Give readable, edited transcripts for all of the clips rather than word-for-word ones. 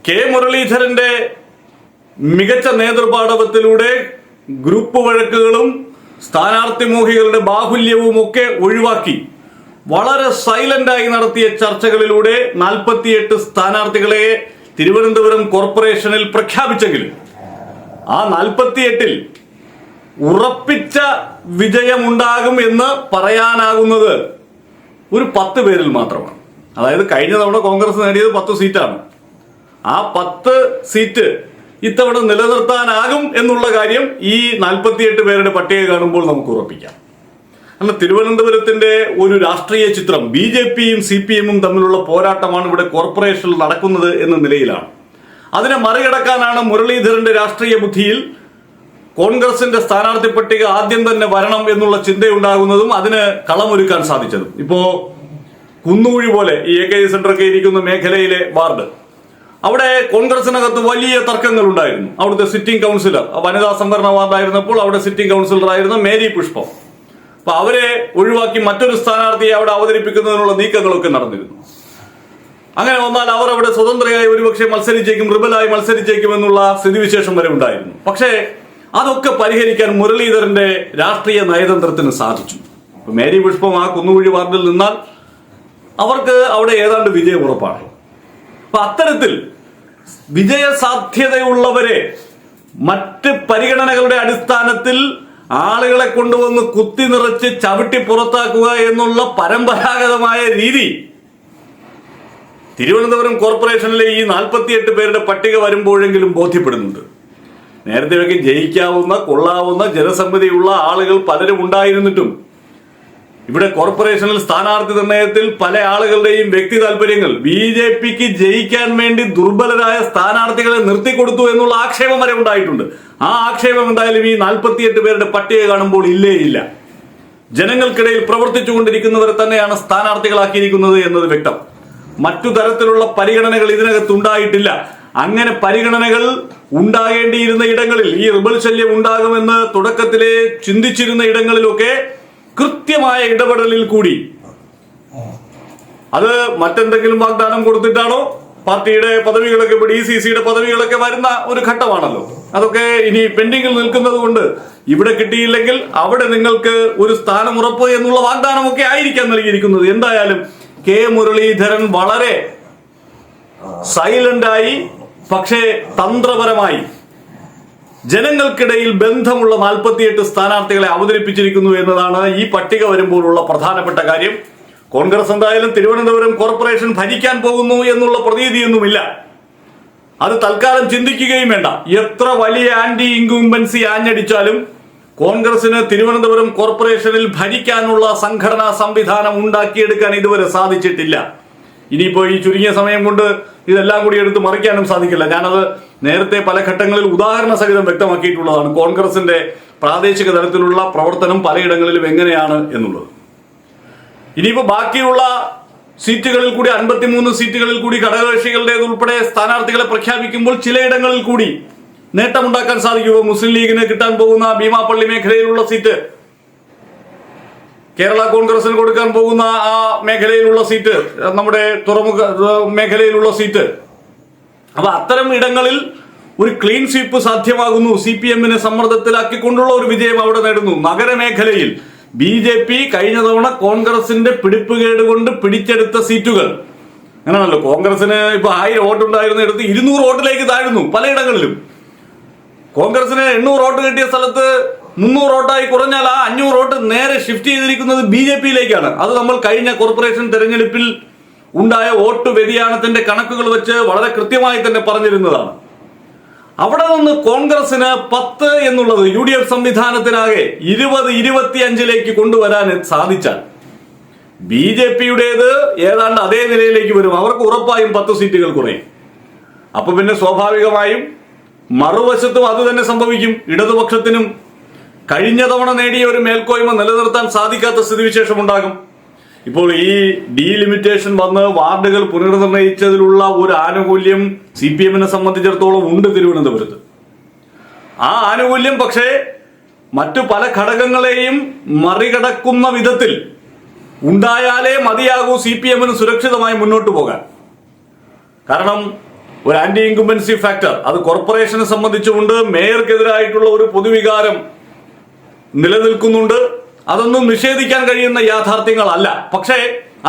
K മുരളീധരന്റെ മികച്ച നേതൃപാടവത്തിലൂടെ group വഴക്കുകളും സ്ഥാനാർത്ഥി മോഹികളുടെ ബാഹുല്യവും ഒക്കെ ഒഴിവാക്കി വളരെ സൈലന്റായി നടത്തിയ ചർച്ചകളിലൂടെ 48 സ്ഥാനാർത്ഥികളെ തിരുവനന്തപുരം കോർപ്പറേഷനിൽ പ്രഖ്യാപിച്ചെങ്കിലും ആ 48-ൽ ഉറപ്പിച്ച വിജയമുണ്ടാകും എന്ന് പറയാനാകുന്നത് ഒരു 10 പേരിൽ മാത്രമാണ്. അതായത് കഴിഞ്ഞ തവണ കോൺഗ്രസ് നേടിയത് 10 സീറ്റാണ്. ആ 10 സീറ്റ് ഇത്തവണ നിലനിർത്താനാകും എന്നുള്ള കാര്യം ഈ 48 പേരുടെ പട്ടിക കാണുമ്പോൾ നമുക്ക് ഉറപ്പിക്കാം. അല്ല, തിരുവനന്തപുരത്തിന്റെ ഒരു രാഷ്ട്രീയ ചിത്രം BJPയും CPMും തമ്മിലുള്ള പോരാട്ടമാണ് ഇവിടെ കോർപ്പറേഷനിൽ നടക്കുന്നത് എന്ന നിലയിലാണ്. അതിനെ മറികടക്കാനാണ് മുരളീധരന്റെ രാഷ്ട്രീയ ബുദ്ധിയിൽ കോൺഗ്രസിന്റെ സ്ഥാനാർത്ഥി പട്ടിക ആദ്യം തന്നെ വരണം എന്നുള്ള ചിന്തയുണ്ടാകുന്നതും അതിന് കളമൊരുക്കാൻ സാധിച്ചതും. ഇപ്പോ കുന്നുകുഴി പോലെ ഈ AKG സെന്ററൊക്കെ ഇരിക്കുന്ന മേഖലയിലെ വാർഡ്, അവിടെ കോൺഗ്രസിനകത്ത് വലിയ തർക്കങ്ങൾ ഉണ്ടായിരുന്നു. അവിടുത്തെ സിറ്റിംഗ് കൗൺസിലർ, വനിതാ സംവരണ വാർഡായിരുന്നപ്പോൾ അവിടെ സിറ്റിംഗ് കൗൺസിലറായിരുന്ന മേരി പുഷ്പം, അപ്പൊ അവരെ ഒഴിവാക്കി മറ്റൊരു സ്ഥാനാർത്ഥിയെ അവിടെ അവതരിപ്പിക്കുന്നതിനുള്ള നീക്കങ്ങളൊക്കെ നടന്നിരുന്നു. അങ്ങനെ വന്നാൽ അവർ അവിടെ സ്വതന്ത്രയായി ഒരുപക്ഷെ മത്സരിച്ചേക്കും, റിബലായി മത്സരിച്ചേക്കും എന്നുള്ള സ്ഥിതിവിശേഷം വരെ ഉണ്ടായിരുന്നു. പക്ഷേ അതൊക്കെ പരിഹരിക്കാൻ മുരളീധരന്റെ രാഷ്ട്രീയ നയതന്ത്രത്തിന് സാധിച്ചു. മേരി പുഷ്പം ആ കുന്നുകുഴി വാർഡിൽ നിന്നാൽ അവർക്ക് അവിടെ ഏതാണ്ട് വിജയം ഉറപ്പാണ്. അപ്പൊ അത്തരത്തിൽ വിജയസാധ്യതയുള്ളവരെ മറ്റ് പരിഗണനകളുടെ അടിസ്ഥാനത്തിൽ ആളുകളെ കൊണ്ടുവന്ന് കുത്തി നിറച്ച് ചവിട്ടി പുറത്താക്കുക എന്നുള്ള പരമ്പരാഗതമായ രീതി തിരുവനന്തപുരം കോർപ്പറേഷനിലെ ഈ 48 പേരുടെ പട്ടിക വരുമ്പോഴെങ്കിലും ബോധ്യപ്പെടുന്നുണ്ട്. നേരത്തെയൊക്കെ ജയിക്കാവുന്ന കൊള്ളാവുന്ന ജനസമ്മതിയുള്ള ആളുകൾ പലരും ഉണ്ടായിരുന്നിട്ടും ഇവിടെ കോർപ്പറേഷനിൽ സ്ഥാനാർത്ഥി നിർണയത്തിൽ പല ആളുകളുടെയും വ്യക്തി താല്പര്യങ്ങൾ BJPക്ക് ജയിക്കാൻ വേണ്ടി ദുർബലരായ സ്ഥാനാർത്ഥികളെ നിർത്തിക്കൊടുത്തു എന്നുള്ള ആക്ഷേപം വരെ ഉണ്ടായിട്ടുണ്ട്. ആ ആക്ഷേപം എന്തായാലും ഈ 48 പേരുടെ പട്ടിക കാണുമ്പോൾ ഇല്ലേ ഇല്ല. ജനങ്ങൾക്കിടയിൽ പ്രവർത്തിച്ചുകൊണ്ടിരിക്കുന്നവരെ തന്നെയാണ് സ്ഥാനാർത്ഥികളാക്കിയിരിക്കുന്നത് എന്നത് വ്യക്തം. മറ്റു തരത്തിലുള്ള പരിഗണനകൾ ഇതിനകത്ത് ഉണ്ടായിട്ടില്ല. അങ്ങനെ പരിഗണനകൾ ഉണ്ടാകേണ്ടിയിരുന്ന ഇടങ്ങളിൽ, ഈ റിബൽ ശല്യം ഉണ്ടാകുമെന്ന് തുടക്കത്തിലെ ചിന്തിച്ചിരുന്ന ഇടങ്ങളിലൊക്കെ കൃത്യമായ ഇടപെടലിൽ കൂടി, അത് മറ്റെന്തെങ്കിലും വാഗ്ദാനം കൊടുത്തിട്ടാണോ, പാർട്ടിയുടെ പദവികളൊക്കെ ഇപ്പോൾ DCCയുടെ പദവികളൊക്കെ വരുന്ന ഒരു ഘട്ടമാണല്ലോ, അതൊക്കെ ഇനി പെൻഡിങ്ങിൽ നിൽക്കുന്നത് കൊണ്ട് ഇവിടെ കിട്ടിയില്ലെങ്കിൽ അവിടെ നിങ്ങൾക്ക് ഒരു സ്ഥാനം ഉറപ്പ് എന്നുള്ള വാഗ്ദാനമൊക്കെ ആയിരിക്കാം നൽകിയിരിക്കുന്നത്. എന്തായാലും കെ മുരളീധരൻ വളരെ സൈലന്റായി പക്ഷേ തന്ത്രപരമായി ജനങ്ങൾക്കിടയിൽ ബന്ധമുള്ള 48 സ്ഥാനാർത്ഥികളെ അവതരിപ്പിച്ചിരിക്കുന്നു എന്നതാണ് ഈ പട്ടിക വരുമ്പോഴുള്ള പ്രധാനപ്പെട്ട കാര്യം. കോൺഗ്രസ് എന്തായാലും തിരുവനന്തപുരം കോർപ്പറേഷൻ ഭരിക്കാൻ പോകുന്നു എന്നുള്ള പ്രതീതിയൊന്നുമില്ല. അത് തൽക്കാലം ചിന്തിക്കുകയും വേണ്ട. എത്ര വലിയ ആന്റി ഇൻകുംബൻസി ആഞ്ഞടിച്ചാലും കോൺഗ്രസിന് തിരുവനന്തപുരം കോർപ്പറേഷനിൽ ഭരിക്കാനുള്ള സംഘടനാ സംവിധാനം ഉണ്ടാക്കിയെടുക്കാൻ ഇതുവരെ സാധിച്ചിട്ടില്ല. ഇനിയിപ്പോ ഈ ചുരുങ്ങിയ സമയം കൊണ്ട് ഇതെല്ലാം കൂടി എടുത്ത് മറിക്കാനും സാധിക്കില്ല. ഞാനത് നേരത്തെ പല ഘട്ടങ്ങളിൽ ഉദാഹരണ സഹിതം വ്യക്തമാക്കിയിട്ടുള്ളതാണ്. കോൺഗ്രസിന്റെ പ്രാദേശിക തലത്തിലുള്ള പ്രവർത്തനം പലയിടങ്ങളിലും എങ്ങനെയാണ് എന്നുള്ളത്. ഇനിയിപ്പോ ബാക്കിയുള്ള സീറ്റുകളിൽ കൂടി 53 സീറ്റുകളിൽ കൂടി ഘടകകക്ഷികളുടേത് ഉൾപ്പെടെ സ്ഥാനാർത്ഥികളെ പ്രഖ്യാപിക്കുമ്പോൾ ചിലയിടങ്ങളിൽ കൂടി നേട്ടമുണ്ടാക്കാൻ സാധിക്കുമോ? മുസ്ലിം ലീഗിന് കിട്ടാൻ പോകുന്ന ഭീമാപ്പള്ളി മേഖലയിലുള്ള സീറ്റ്, കേരള കോൺഗ്രസിന് കൊടുക്കാൻ പോകുന്ന ആ മേഖലയിലുള്ള സീറ്റ്, നമ്മുടെ തുറമുഖ മേഖലയിലുള്ള സീറ്റ്, അപ്പൊ അത്തരം ഇടങ്ങളിൽ ഒരു ക്ലീൻ സ്വീപ്പ് സാധ്യമാകുന്നു. CPMനെ സമ്മർദ്ദത്തിലാക്കിക്കൊണ്ടുള്ള ഒരു വിജയം അവിടെ നേടുന്നു. നഗരമേഖലയിൽ BJP കഴിഞ്ഞ തവണ കോൺഗ്രസിന്റെ പിടിപ്പുകേട് കൊണ്ട് പിടിച്ചെടുത്ത സീറ്റുകൾ അങ്ങനെയാണല്ലോ. കോൺഗ്രസിന് ഇപ്പൊ 1000 വോട്ടുണ്ടായിരുന്നിടത്ത് 200 വോട്ടിലേക്ക് താഴ്ന്നു പലയിടങ്ങളിലും. കോൺഗ്രസിന് 800 വോട്ട് കിട്ടിയ സ്ഥലത്ത് 300 വോട്ടായി കുറഞ്ഞാൽ ആ 500 വോട്ട് നേരെ ഷിഫ്റ്റ് ചെയ്തിരിക്കുന്നത് BJPയിലേക്കാണ്. അത് നമ്മൾ കഴിഞ്ഞ കോർപ്പറേഷൻ തെരഞ്ഞെടുപ്പിൽ ഉണ്ടായ വോട്ട് വ്യതിയാനത്തിന്റെ കണക്കുകൾ വെച്ച് വളരെ കൃത്യമായി തന്നെ പറഞ്ഞിരുന്നതാണ്. അവിടെ നിന്ന് കോൺഗ്രസിന് 10 എന്നുള്ളത് UDF സംവിധാനത്തിനാകെ 20-25 കൊണ്ടുവരാൻ സാധിച്ചാൽ BJPയുടേത് ഏതാണ്ട് അതേ നിലയിലേക്ക് വരും. അവർക്ക് ഉറപ്പായും 10 സീറ്റുകൾ കുറയും. അപ്പൊ പിന്നെ സ്വാഭാവികമായും മറുവശത്തും അത് തന്നെ സംഭവിക്കും. ഇടതുപക്ഷത്തിനും കഴിഞ്ഞ തവണ നേടിയ ഒരു മേൽക്കോയ്മ നിലനിർത്താൻ സാധിക്കാത്ത സ്ഥിതിവിശേഷം ഉണ്ടാകും. ഇപ്പോൾ ഈ ഡീലിമിറ്റേഷൻ വന്ന് വാർഡുകൾ പുനർനിർണയിച്ചതിലുള്ള ഒരു ആനുകൂല്യം CPMനെ സംബന്ധിച്ചിടത്തോളം ഉണ്ട് തിരുവനന്തപുരത്ത്. ആ ആനുകൂല്യം പക്ഷേ മറ്റു പല ഘടകങ്ങളെയും മറികടക്കുന്ന വിധത്തിൽ ഉണ്ടായാലേ മതിയാകൂ CPMന് സുരക്ഷിതമായി മുന്നോട്ട് പോകാൻ. കാരണം ഒരു ആന്റി ഇൻകുംബൻസി ഫാക്ടർ, അത് കോർപ്പറേഷനെ സംബന്ധിച്ചുകൊണ്ട് മേയർക്കെതിരായിട്ടുള്ള ഒരു പൊതുവികാരം നിലനിൽക്കുന്നുണ്ട്. അതൊന്നും നിഷേധിക്കാൻ കഴിയുന്ന യാഥാർത്ഥ്യങ്ങളല്ല. പക്ഷേ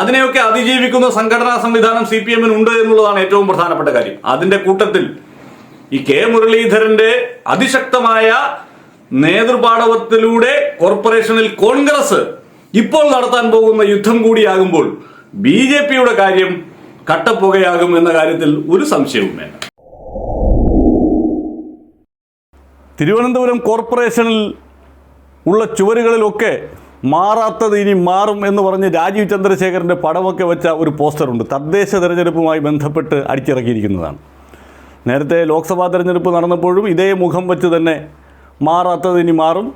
അതിനെയൊക്കെ അതിജീവിക്കുന്ന സംഘടനാ സംവിധാനം CPM-ന് ഉണ്ട് എന്നുള്ളതാണ് ഏറ്റവും പ്രധാനപ്പെട്ട കാര്യം. അതിന്റെ കൂട്ടത്തിൽ ഈ കെ മുരളീധരന്റെ അതിശക്തമായ നേതൃപാടവത്തിലൂടെ കോർപ്പറേഷനിൽ കോൺഗ്രസ് ഇപ്പോൾ നടത്താൻ പോകുന്ന യുദ്ധം കൂടിയാകുമ്പോൾ BJP-യുടെ കാര്യം കട്ടപ്പുകയാകും എന്ന കാര്യത്തിൽ ഒരു സംശയവും വേണ്ട. തിരുവനന്തപുരം കോർപ്പറേഷനിൽ ഉള്ള ചുവരുകളിലൊക്കെ മാറാത്തത് ഇനി മാറും എന്ന് പറഞ്ഞ് രാജീവ് ചന്ദ്രശേഖരൻ്റെ പടമൊക്കെ വെച്ച ഒരു പോസ്റ്ററുണ്ട്. തദ്ദേശ തെരഞ്ഞെടുപ്പുമായി ബന്ധപ്പെട്ട് അടിച്ചിറക്കിയിരിക്കുന്നതാണ്. നേരത്തെ ലോക്സഭാ തെരഞ്ഞെടുപ്പ് നടന്നപ്പോഴും ഇതേ മുഖം വെച്ച് തന്നെ മാറാത്തത് ഇനി മാറും,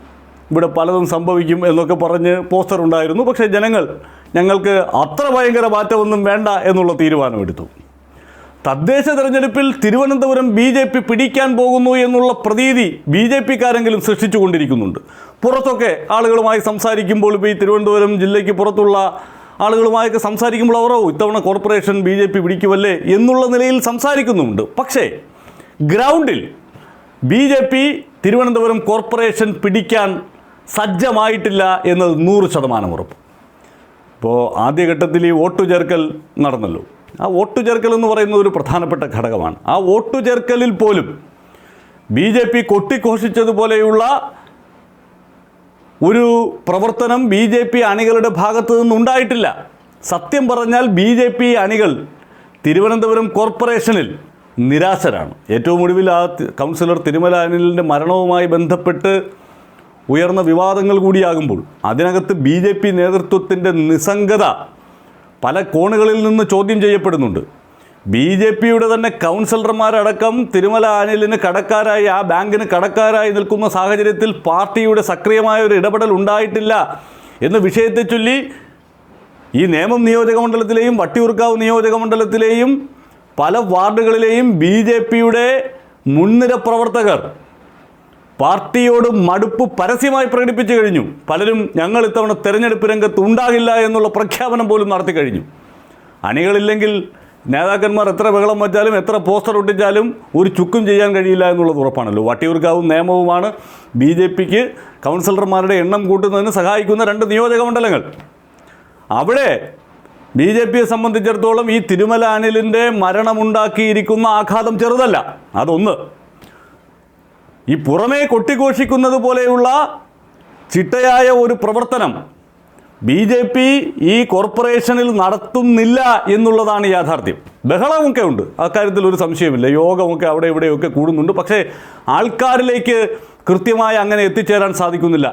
ഇവിടെ പലതും സംഭവിക്കും എന്നൊക്കെ പറഞ്ഞ് പോസ്റ്റർ ഉണ്ടായിരുന്നു. പക്ഷേ ജനങ്ങൾ ഞങ്ങൾക്ക് അത്ര ഭയങ്കര മാറ്റമൊന്നും വേണ്ട എന്നുള്ള തീരുമാനമെടുത്തു. തദ്ദേശ തെരഞ്ഞെടുപ്പിൽ തിരുവനന്തപുരം BJP പിടിക്കാൻ പോകുന്നു എന്നുള്ള പ്രതീതി BJP-ക്കാരെങ്കിലും സൃഷ്ടിച്ചുകൊണ്ടിരിക്കുന്നുണ്ട്. പുറത്തൊക്കെ ആളുകളുമായി സംസാരിക്കുമ്പോൾ, ഇപ്പോൾ ഈ തിരുവനന്തപുരം ജില്ലയ്ക്ക് പുറത്തുള്ള ആളുകളുമായൊക്കെ സംസാരിക്കുമ്പോൾ അവരോ ഇത്തവണ കോർപ്പറേഷൻ BJP പിടിക്കുമല്ലേ എന്നുള്ള നിലയിൽ സംസാരിക്കുന്നുമുണ്ട്. പക്ഷേ ഗ്രൗണ്ടിൽ BJP തിരുവനന്തപുരം കോർപ്പറേഷൻ പിടിക്കാൻ സജ്ജമായിട്ടില്ല എന്നത് 100% ഉറപ്പ്. ഇപ്പോൾ ആദ്യഘട്ടത്തിൽ ഈ വോട്ടു ചേർക്കൽ നടന്നല്ലോ. ആ വോട്ടു ചേർക്കൽ എന്ന് പറയുന്നത് ഒരു പ്രധാനപ്പെട്ട ഘടകമാണ്. ആ വോട്ടു ചേർക്കലിൽ പോലും BJP കൊട്ടിഘോഷിച്ചതുപോലെയുള്ള ഒരു പ്രവർത്തനം BJP അണികളുടെ ഭാഗത്തു നിന്നുണ്ടായിട്ടില്ല. സത്യം പറഞ്ഞാൽ BJP അണികൾ തിരുവനന്തപുരം കോർപ്പറേഷനിൽ നിരാശരാണ്. ഏറ്റവും ഒടുവിൽ ആ കൗൺസിലർ തിരുമല അനിലിൻ്റെ മരണവുമായി ബന്ധപ്പെട്ട് ഉയർന്ന വിവാദങ്ങൾ കൂടിയാകുമ്പോൾ അതിനകത്ത് BJP നേതൃത്വത്തിൻ്റെ നിസ്സംഗത പല കോണുകളിൽ നിന്ന് ചോദ്യം ചെയ്യപ്പെടുന്നുണ്ട്. BJP-യുടെ തന്നെ കൗൺസിലർമാരടക്കം തിരുമല അനിലിന് കടക്കാരായി, ആ ബാങ്കിന് കടക്കാരായി നിൽക്കുന്ന സാഹചര്യത്തിൽ പാർട്ടിയുടെ സക്രിയമായ ഒരു ഇടപെടൽ ഉണ്ടായിട്ടില്ല എന്ന വിഷയത്തെ ചൊല്ലി ഈ നേമം നിയോജകമണ്ഡലത്തിലെയും വട്ടിയൂർക്കാവ് നിയോജകമണ്ഡലത്തിലെയും പല വാർഡുകളിലെയും BJP-യുടെ മുൻനിര പ്രവർത്തകർ പാർട്ടിയോട് മടുപ്പ് പരസ്യമായി പ്രകടിപ്പിച്ചു കഴിഞ്ഞു. പലരും ഞങ്ങൾ ഇത്തവണ തെരഞ്ഞെടുപ്പ് രംഗത്ത് ഉണ്ടാകില്ല എന്നുള്ള പ്രഖ്യാപനം പോലും നടത്തി കഴിഞ്ഞു. അണികളില്ലെങ്കിൽ നേതാക്കന്മാർ എത്ര ബഹളം വച്ചാലും എത്ര പോസ്റ്റർ ഒട്ടിച്ചാലും ഒരു ചുക്കും ചെയ്യാൻ കഴിയില്ല എന്നുള്ളത് ഉറപ്പാണല്ലോ. വട്ടിയൂർക്കാവും നേമവുമാണ് BJP-ക്ക് കൗൺസിലർമാരുടെ എണ്ണം കൂട്ടുന്നതിന് സഹായിക്കുന്ന 2 നിയോജകമണ്ഡലങ്ങൾ. അവിടെ BJP-യെ സംബന്ധിച്ചിടത്തോളം ഈ തിരുമല അനിലിൻ്റെ മരണമുണ്ടാക്കിയിരിക്കുന്ന ആഘാതം ചെറുതല്ല. അതൊന്ന്. ഈ പുറമേ കൊട്ടിഘോഷിക്കുന്നത് പോലെയുള്ള ചിട്ടയായ ഒരു പ്രവർത്തനം BJP ഈ കോർപ്പറേഷനിൽ നടത്തുന്നില്ല എന്നുള്ളതാണ് യാഥാർത്ഥ്യം. ബഹളമൊക്കെ ഉണ്ട്, അക്കാര്യത്തിൽ ഒരു സംശയമില്ല. യോഗമൊക്കെ അവിടെ ഇവിടെയൊക്കെ കൂടുന്നുണ്ട്. പക്ഷേ ആൾക്കാരിലേക്ക് കൃത്യമായി അങ്ങനെ എത്തിച്ചേരാൻ സാധിക്കുന്നില്ല.